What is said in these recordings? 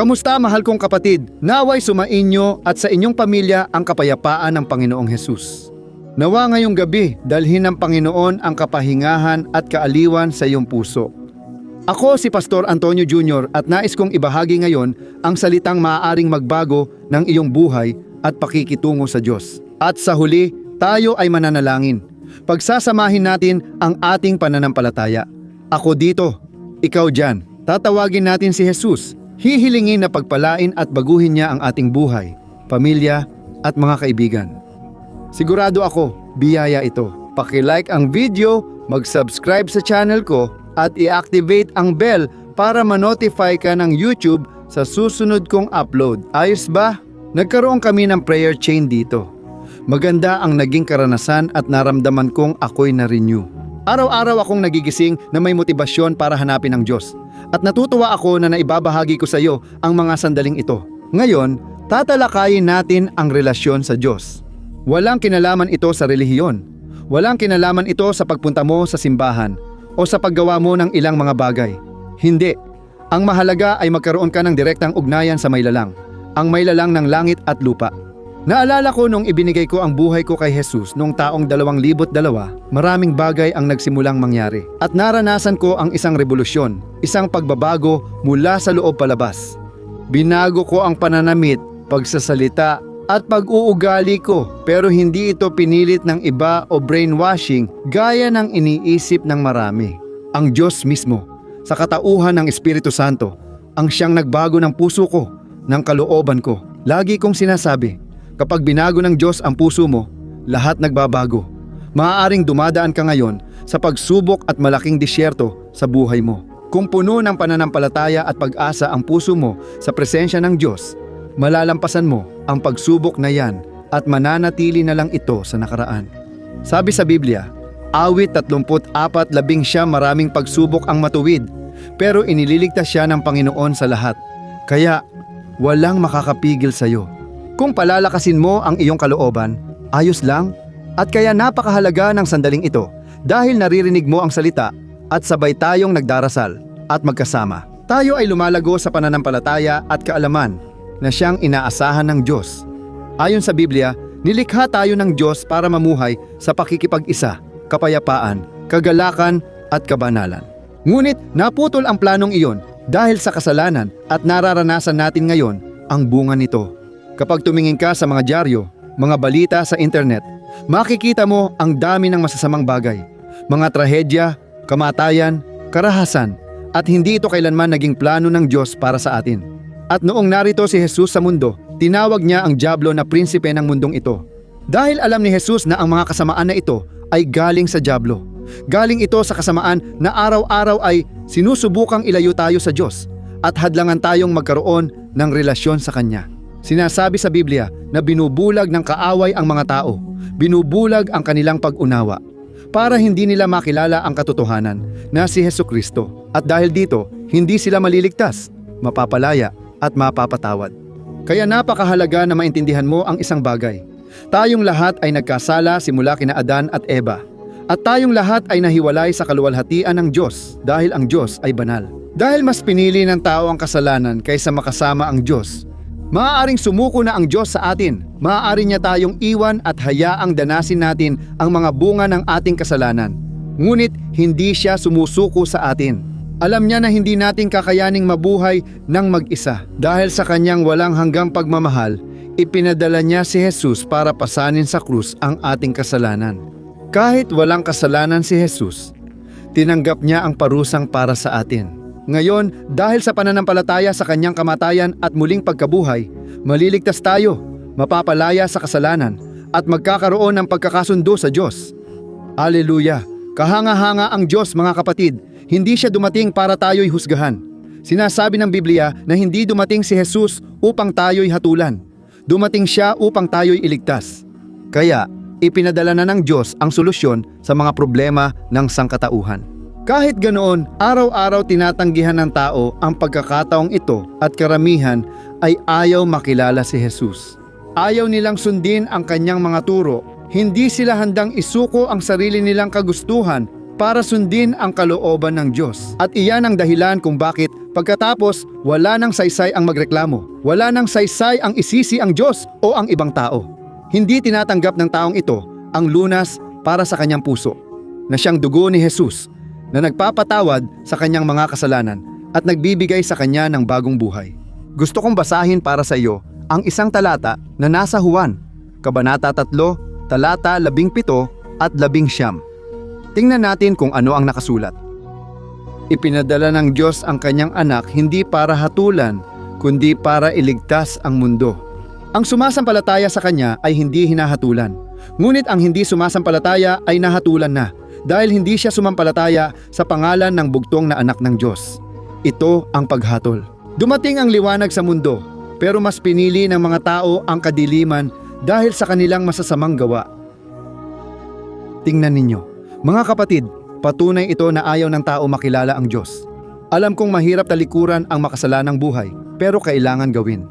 Kamusta mahal kong kapatid? Naway sumainyo at sa inyong pamilya ang kapayapaan ng Panginoong Hesus. Nawa ngayong gabi dalhin ng Panginoon ang kapahingahan at kaaliwan sa iyong puso. Ako si Pastor Antonio Jr. at nais kong ibahagi ngayon ang salitang maaaring magbago ng iyong buhay at pakikitungo sa Diyos. At sa huli, tayo ay mananalangin. Pagsasamahin natin ang ating pananampalataya. Ako dito, ikaw dyan. Tatawagin natin si Jesus. Hihilingin na pagpalain at baguhin niya ang ating buhay, pamilya at mga kaibigan. Sigurado ako, biyaya ito. Paki-like ang video, mag-subscribe sa channel ko at i-activate ang bell para ma-notify ka ng YouTube sa susunod kong upload. Ayos ba? Nagkaroon kami ng prayer chain dito. Maganda ang naging karanasan at naramdaman kong ako'y na-renew. Araw-araw akong nagigising na may motibasyon para hanapin ang Diyos. At natutuwa ako na naibabahagi ko sa iyo ang mga sandaling ito. Ngayon, tatalakayin natin ang relasyon sa Diyos. Walang kinalaman ito sa relihiyon. Walang kinalaman ito sa pagpunta mo sa simbahan o sa paggawa mo ng ilang mga bagay. Hindi. Ang mahalaga ay magkaroon ka ng direktang ugnayan sa Maylalang, ang Maylalang ng langit at lupa. Naalala ko nung ibinigay ko ang buhay ko kay Jesus noong taong 2002, maraming bagay ang nagsimulang mangyari. At naranasan ko ang isang revolusyon, isang pagbabago mula sa loob palabas. Binago ko ang pananamit, pagsasalita at pag-uugali ko, pero hindi ito pinilit ng iba o brainwashing gaya ng iniisip ng marami. Ang Diyos mismo, sa katauhan ng Espiritu Santo, ang siyang nagbago ng puso ko, ng kalooban ko. Lagi kong sinasabi, kapag binago ng Diyos ang puso mo, lahat nagbabago. Maaaring dumadaan ka ngayon sa pagsubok at malaking disyerto sa buhay mo. Kung puno ng pananampalataya at pag-asa ang puso mo sa presensya ng Diyos, malalampasan mo ang pagsubok na yan at mananatili na lang ito sa nakaraan. Sabi sa Biblia, Awit 34:11 maraming pagsubok ang matuwid, pero inililigtas siya ng Panginoon sa lahat. Kaya, walang makakapigil sa iyo. Kung palalakasin mo ang iyong kalooban, ayos lang. At kaya napakahalaga ng sandaling ito dahil naririnig mo ang salita at sabay tayong nagdarasal at magkasama. Tayo ay lumalago sa pananampalataya at kaalaman na siyang inaasahan ng Diyos. Ayon sa Biblia, nilikha tayo ng Diyos para mamuhay sa pakikipag-isa, kapayapaan, kagalakan at kabanalan. Ngunit naputol ang planong iyon dahil sa kasalanan at nararanasan natin ngayon ang bunga nito. Kapag tumingin ka sa mga dyaryo, mga balita sa internet, makikita mo ang dami ng masasamang bagay, mga trahedya, kamatayan, karahasan, at hindi ito kailanman naging plano ng Diyos para sa atin. At noong narito si Jesus sa mundo, tinawag niya ang dyablo na prinsipe ng mundong ito. Dahil alam ni Jesus na ang mga kasamaan na ito ay galing sa dyablo. Galing ito sa kasamaan na araw-araw ay sinusubukang ilayo tayo sa Diyos at hadlangan tayong magkaroon ng relasyon sa Kanya. Sinasabi sa Biblia na binubulag ng kaaway ang mga tao, binubulag ang kanilang pag-unawa, para hindi nila makilala ang katotohanan na si Hesukristo. At dahil dito, hindi sila maliligtas, mapapalaya at mapapatawad. Kaya napakahalaga na maintindihan mo ang isang bagay. Tayong lahat ay nagkasala simula kina Adan at Eva. At tayong lahat ay nahiwalay sa kaluwalhatian ng Diyos dahil ang Diyos ay banal. Dahil mas pinili ng tao ang kasalanan kaysa makasama ang Diyos, maaaring sumuko na ang Diyos sa atin. Maaari niya tayong iwan at hayaang danasin natin ang mga bunga ng ating kasalanan. Ngunit hindi siya sumusuko sa atin. Alam niya na hindi natin kakayaning mabuhay ng mag-isa. Dahil sa kanyang walang hanggang pagmamahal, ipinadala niya si Jesus para pasanin sa krus ang ating kasalanan. Kahit walang kasalanan si Jesus, tinanggap niya ang parusang para sa atin. Ngayon, dahil sa pananampalataya sa kanyang kamatayan at muling pagkabuhay, maliligtas tayo, mapapalaya sa kasalanan, at magkakaroon ng pagkakasundo sa Diyos. Aleluya! Kahanga-hanga ang Diyos, mga kapatid. Hindi siya dumating para tayo'y husgahan. Sinasabi ng Biblia na hindi dumating si Jesus upang tayo'y hatulan. Dumating siya upang tayo'y iligtas. Kaya, ipinadala na ng Diyos ang solusyon sa mga problema ng sangkatauhan. Kahit ganoon, araw-araw tinatanggihan ng tao ang pagkakataong ito at karamihan ay ayaw makilala si Jesus. Ayaw nilang sundin ang kanyang mga turo. Hindi sila handang isuko ang sarili nilang kagustuhan para sundin ang kalooban ng Diyos. At iyan ang dahilan kung bakit pagkatapos wala nang saysay ang magreklamo, wala nang saysay ang isisi ang Diyos o ang ibang tao. Hindi tinatanggap ng taong ito ang lunas para sa kanyang puso, na siyang dugo ni Jesus na nagpapatawad sa kanyang mga kasalanan at nagbibigay sa kanya ng bagong buhay. Gusto kong basahin para sa iyo ang isang talata na nasa Juan, Kabanata 3, talata 17 at 19. Tingnan natin kung ano ang nakasulat. Ipinadala ng Diyos ang kanyang anak hindi para hatulan, kundi para iligtas ang mundo. Ang sumasampalataya sa kanya ay hindi hinahatulan. Ngunit ang hindi sumasampalataya ay nahatulan na dahil hindi siya sumampalataya sa pangalan ng bugtong na anak ng Diyos. Ito ang paghatol. Dumating ang liwanag sa mundo, pero mas pinili ng mga tao ang kadiliman dahil sa kanilang masasamang gawa. Tingnan ninyo. Mga kapatid, patunay ito na ayaw ng tao makilala ang Diyos. Alam kong mahirap talikuran ang makasalanang buhay, pero kailangan gawin.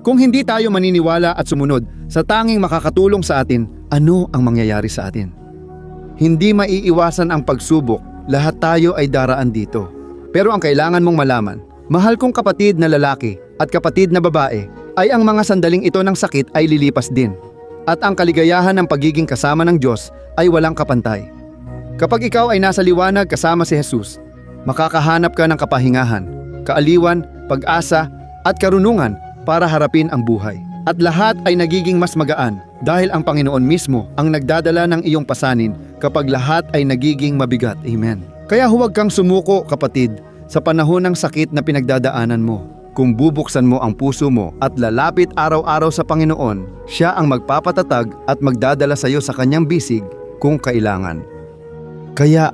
Kung hindi tayo maniniwala at sumunod sa tanging makakatulong sa atin, ano ang mangyayari sa atin? Hindi maiiwasan ang pagsubok, lahat tayo ay daraan dito. Pero ang kailangan mong malaman, mahal kong kapatid na lalaki at kapatid na babae, ay ang mga sandaling ito ng sakit ay lilipas din. At ang kaligayahan ng pagiging kasama ng Diyos ay walang kapantay. Kapag ikaw ay nasa liwanag kasama si Jesus, makakahanap ka ng kapahingahan, kaaliwan, pag-asa at karunungan para harapin ang buhay. At lahat ay nagiging mas magaan dahil ang Panginoon mismo ang nagdadala ng iyong pasanin kapag lahat ay nagiging mabigat. Amen. Kaya huwag kang sumuko, kapatid, sa panahon ng sakit na pinagdadaanan mo. Kung bubuksan mo ang puso mo at lalapit araw-araw sa Panginoon, siya ang magpapatatag at magdadala sa iyo sa kanyang bisig kung kailangan. Kaya,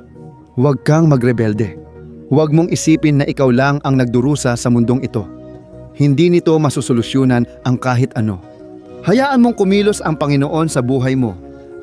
huwag kang magrebelde. Huwag mong isipin na ikaw lang ang nagdurusa sa mundong ito. Hindi nito masusolusyonan ang kahit ano. Hayaan mong kumilos ang Panginoon sa buhay mo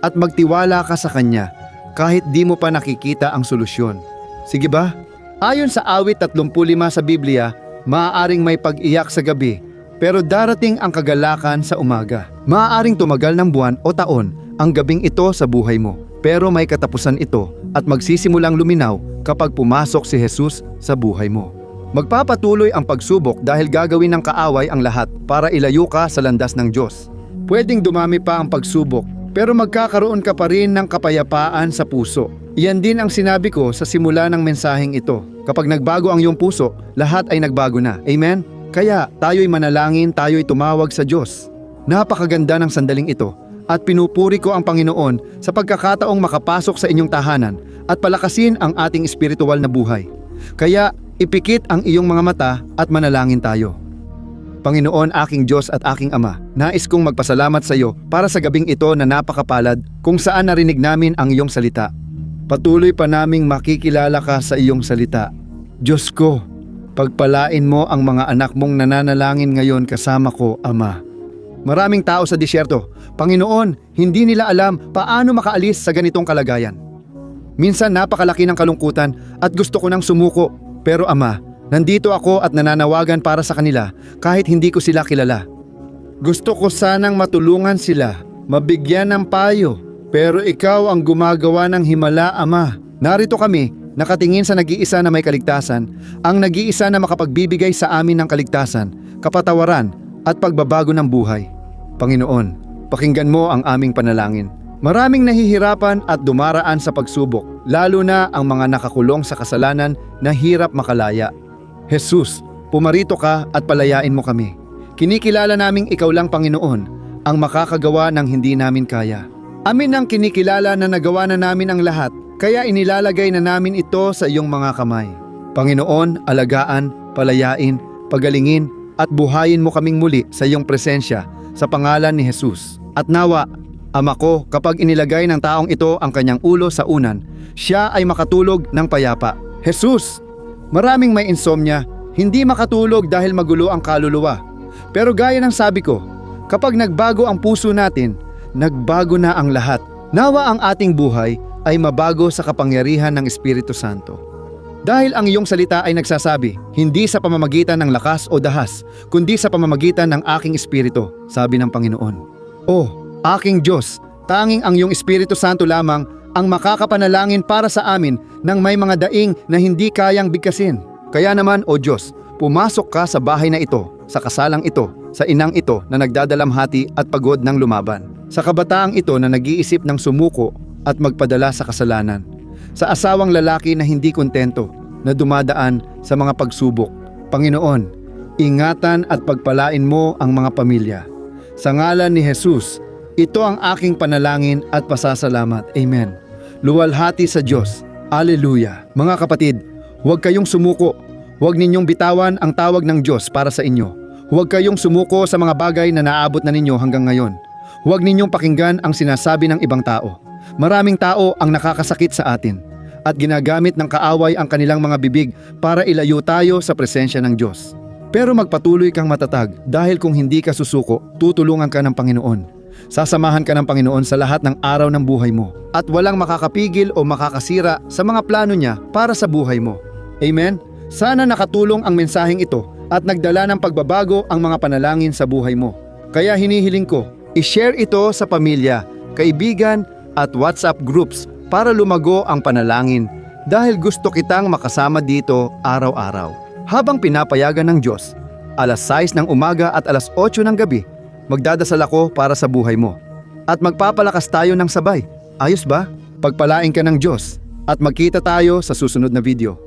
at magtiwala ka sa Kanya kahit di mo pa nakikita ang solusyon. Sige ba? Ayon sa awit 35 sa Biblia, maaaring may pag-iyak sa gabi, pero darating ang kagalakan sa umaga. Maaaring tumagal ng buwan o taon ang gabing ito sa buhay mo, pero may katapusan ito at magsisimulang luminaw kapag pumasok si Jesus sa buhay mo. Magpapatuloy ang pagsubok dahil gagawin ng kaaway ang lahat para ilayo ka sa landas ng Diyos. Pwedeng dumami pa ang pagsubok, pero magkakaroon ka pa rin ng kapayapaan sa puso. Iyan din ang sinabi ko sa simula ng mensaheng ito. Kapag nagbago ang iyong puso, lahat ay nagbago na. Amen? Kaya tayo'y manalangin, tayo'y tumawag sa Diyos. Napakaganda ng sandaling ito at pinupuri ko ang Panginoon sa pagkakataong makapasok sa inyong tahanan at palakasin ang ating espiritual na buhay. Kaya ipikit ang iyong mga mata at manalangin tayo. Panginoon, aking Diyos at aking Ama, nais kong magpasalamat sa iyo para sa gabing ito na napakapalad kung saan narinig namin ang iyong salita. Patuloy pa naming makikilala ka sa iyong salita. Diyos ko, pagpalain mo ang mga anak mong nananalangin ngayon kasama ko, Ama. Maraming tao sa disyerto. Panginoon, hindi nila alam paano makaalis sa ganitong kalagayan. Minsan napakalaki ng kalungkutan at gusto ko nang sumuko. Pero Ama, nandito ako at nananawagan para sa kanila kahit hindi ko sila kilala. Gusto ko sanang matulungan sila, mabigyan ng payo. Pero ikaw ang gumagawa ng himala, Ama. Narito kami, nakatingin sa nag-iisa na may kaligtasan, ang nag-iisa na makapagbibigay sa amin ng kaligtasan, kapatawaran at pagbabago ng buhay. Panginoon, pakinggan mo ang aming panalangin. Maraming nahihirapan at dumaraan sa pagsubok, lalo na ang mga nakakulong sa kasalanan na hirap makalaya. Jesus, pumarito ka at palayain mo kami. Kinikilala naming ikaw lang, Panginoon, ang makakagawa ng hindi namin kaya. Amin ang kinikilala na nagawa na namin ang lahat, kaya inilalagay na namin ito sa iyong mga kamay. Panginoon, alagaan, palayain, pagalingin at buhayin mo kaming muli sa iyong presensya sa pangalan ni Jesus. At nawa, Ama ko, kapag inilagay ng taong ito ang kanyang ulo sa unan, siya ay makatulog ng payapa. Jesus, maraming may insomnia, hindi makatulog dahil magulo ang kaluluwa. Pero gaya ng sabi ko, kapag nagbago ang puso natin, nagbago na ang lahat. Nawa ang ating buhay ay mabago sa kapangyarihan ng Espiritu Santo. Dahil ang iyong salita ay nagsasabi, hindi sa pamamagitan ng lakas o dahas, kundi sa pamamagitan ng aking espiritu, sabi ng Panginoon. Oh, aking Diyos, tanging ang iyong Espiritu Santo lamang ang makakapanalangin para sa amin ng may mga daing na hindi kayang bigkasin. Kaya naman, O Diyos, pumasok ka sa bahay na ito, sa kasalang ito, sa inang ito na nagdadalamhati at pagod ng lumaban, sa kabataang ito na nag-iisip ng sumuko at magpadala sa kasalanan, sa asawang lalaki na hindi kontento, na dumadaan sa mga pagsubok. Panginoon, ingatan at pagpalain mo ang mga pamilya. Sa ngalan ni Jesus, ito ang aking panalangin at pasasalamat. Amen. Luwalhati sa Diyos. Alleluia. Mga kapatid, huwag kayong sumuko. Huwag ninyong bitawan ang tawag ng Diyos para sa inyo. Huwag kayong sumuko sa mga bagay na naabot na ninyo hanggang ngayon. Huwag ninyong pakinggan ang sinasabi ng ibang tao. Maraming tao ang nakakasakit sa atin at ginagamit ng kaaway ang kanilang mga bibig para ilayo tayo sa presensya ng Diyos. Pero magpatuloy kang matatag dahil kung hindi ka susuko, tutulungan ka ng Panginoon. Sasamahan ka ng Panginoon sa lahat ng araw ng buhay mo at walang makakapigil o makakasira sa mga plano niya para sa buhay mo. Amen? Sana nakatulong ang mensaheng ito at nagdala ng pagbabago ang mga panalangin sa buhay mo. Kaya hinihiling ko, i-share ito sa pamilya, kaibigan at WhatsApp groups para lumago ang panalangin dahil gusto kitang makasama dito araw-araw. Habang pinapayagan ng Diyos, alas 6 ng umaga at alas 8 ng gabi, magdadasal ako para sa buhay mo. At magpapalakas tayo ng sabay. Ayos ba? Pagpalain ka ng Diyos at magkita tayo sa susunod na video.